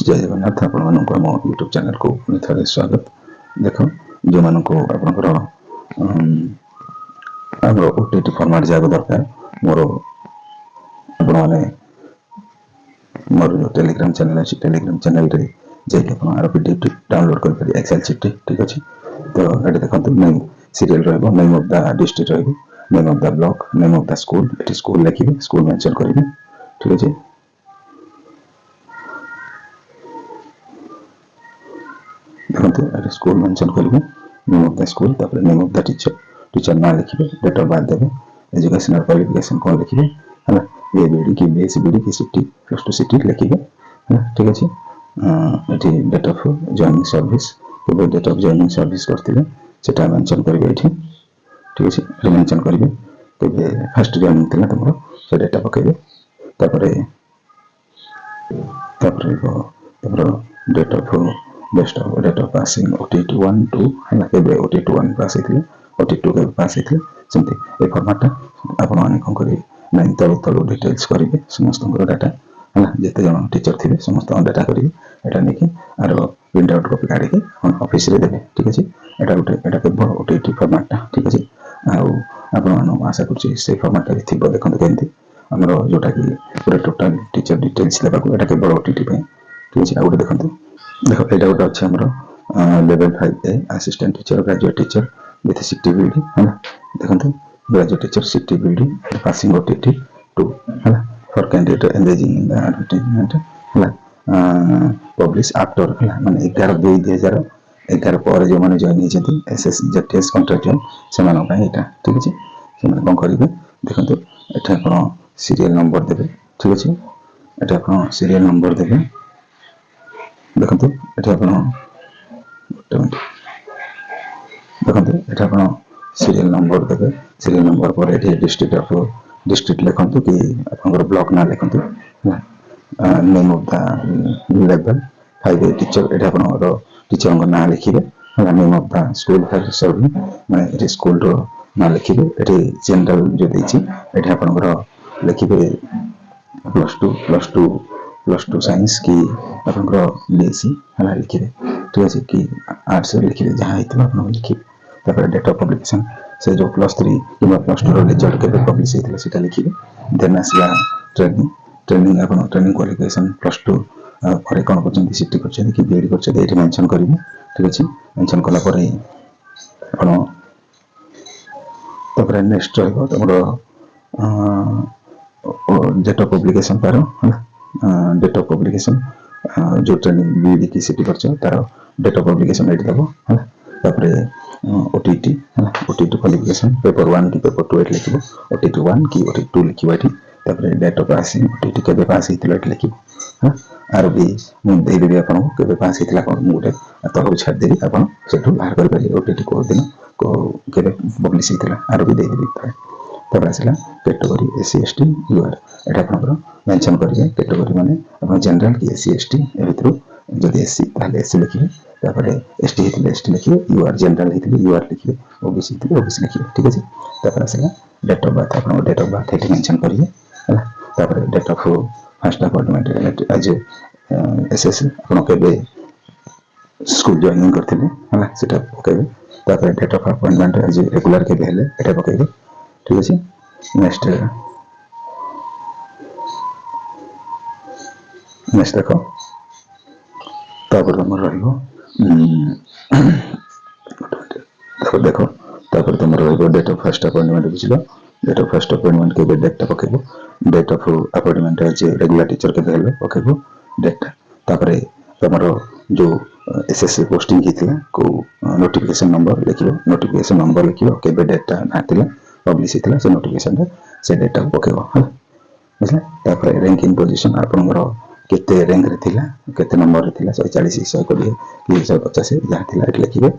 जय जगन्नाथ आपण मानक आम यूट्यूब चैनल को पुणी थे स्वागत। देख जो मानक आपंकर ओटीटी फॉर्मेट जाक दरकार मोर आपण मैंने मोर जो टेलीग्राम चैनल अच्छी टेलीग्राम चैनल रे जाकि आप आर पीडीएफ डाउनलोड कर एक्सेल शीट ठीक अच्छे। तो ये देखो name serial name of the district name of the block name of the school ये स्कूल लिखे स्कूल मेंशन करेंगे ठीक अच्छे। देखो स्कूल मेंशन करेंगे name of the school name of the teacher ना लिखे डेट ऑफ बर्थ देवे एजुकेशनल क्वालिफिकेशन कौन लिखे है ए बीडी की बीएससी बीडी की सिटी प्लस टू सिटी लिखे है ठीक अच्छे। ये डेट ऑफ जॉइनिंग सर्विस के डेट ऑफ जॉइनिंग सर्विस करते सेटा मेंशन करेंगे ये ठीक अच्छे मेंशन करेंगे के फर्स्ट जॉइनिंग थी तुम से डेटा पकेबे date of date of passing OTT 1 2 है के ओटीटी 1 पास होते ओटीटी 2 के पास होते सेमती ए फॉर्मेटटा आपण माने कोन करी नाइन तलु डिटेल्स करेंगे समस्त डाटा है जिते जन टीचर थे समस्त डाटा करेंगे एटा नहीं आर प्रिंट आउट कॉपी काढ़ी ऑफिस रे देबे ठीक अच्छे। एटा गोटे एटा केवल ओटीटी फॉर्मेटटा ठीक अच्छे। आपण आशा कर से फॉर्मेटटा थी देखते केमती आमर जोटा कि पूरा टोटाल टीचर डिटेल्स लेवा एटा केवल ओटीटी ठीक अच्छे। आ गोटे देखते देखो यहाँ गोटे अच्छे आम level 5A assistant teacher graduate teacher with सिटी बीडी है देखो ग्रेजुएट टीचर सिटी बीडी पासिंग ओटीटी 2 है for candidate engaging in the advertisement है पब्लिश आफ्टर है माने 11/2/2011 पर जो मैंने जॉइन होती एसएस जेटीएस कॉन्ट्रैक्चुअल से यहाँ ठीक अच्छे से कौन करेंगे देखो ये आप सीरियल नंबर देवे ठीक अच्छे। ये आप सीरियल नंबर देवे देखो ये देखो ये आप सीरियल नंबर देवे सीरियल नंबर पर ये डिस्ट्रिक्ट लिखु कि आप ब्लॉक ना लिखु name of the level 5A teacher ये आप टीचर ना लिखे नेम ऑफ द स्कूल सर्व मैं स्कूल ना लिखे ये जनरल जो देती ये आप लिखे प्लस टू साइंस कि आप बीएससी है लिखे ठीक अच्छे कि आर्ट्स लिखे जहाँ होता आप लिखे डेट ऑफ पब्लिकेशन से जो +3 कि +2 रिजल्ट के पब्लिश होता है लिखे देन आसला ट्रेनिंग आप ट्रेनिंग क्वालिफिकेशन +2 पर कौन कर सीटी कर कि बीएड कर मेंशन करेंगे ठीक अच्छे। मेंशन कलापर आप नेक्स्ट तुम डेट ऑफ पब्लिकेशन तार डेट ऑफ पब्लिकेशन जो ट्रेनिंग बीडी की सीटी कर तार डेट ऑफ पब्लिकेशन ये देव है ओटीटी है ओटीटी क्वालिफिकेशन पेपर 1 की पेपर 2 लिखे ओटीटी 1 की ओटीटी 2 लिखा ये डेट ऑफ पासिंग ओटीटी के पास होता है लिखे हाँ आर भी मुझे आपको के पास होता गोटे तक छाड़देवी आप बाहर करेंगे ओटीटी कौ दिन के पब्लिश होता आर भी देदेवी तब आसला कैटेगरी एससी एसटी यूआर ये आप मेंशन करेंगे कैटेगरी माने आप जनरल कि एससी एसटी भर जब एससी एससी लिखे एसटी होते एसटी लिखे यूआर जनरल होते यूआर लिखे ओबीसी होते ओबीसी लिखे ठीक अच्छे। तब आसला डेट ऑफ बर्थ आप डेट ऑफ बर्थ ये मेंशन करेंगे है date of first appointment as SS आप स्कूल जॉइनिंग करते हैं पकेबे date of appointment as regular के ये पकेबे ठीक अच्छे। नेक्स्ट देखो तुम देखो तुम डेट ऑफ फर्स्ट अपॉइंटमेंट बुझल डेट ऑफ फर्स्ट अपॉइंटमेंट के डेटा पकेब date of appointment as regular teacher के पकेब डेटा तुम जो एसएससी पोस्टिंग होता को नोटिफिकेशन नंबर लिख नोटिफिकेशन नंबर लिख के डेटा बाहर पब्लिश होता से नोटिफिकेशन से डेटा पकेब है बुझे। रैंकिंग पोजिशन आपंकर केते रैंक रे थिला केते नंबर रे थिला 140 120 कि 150 जहाँ थिला लिखिबे।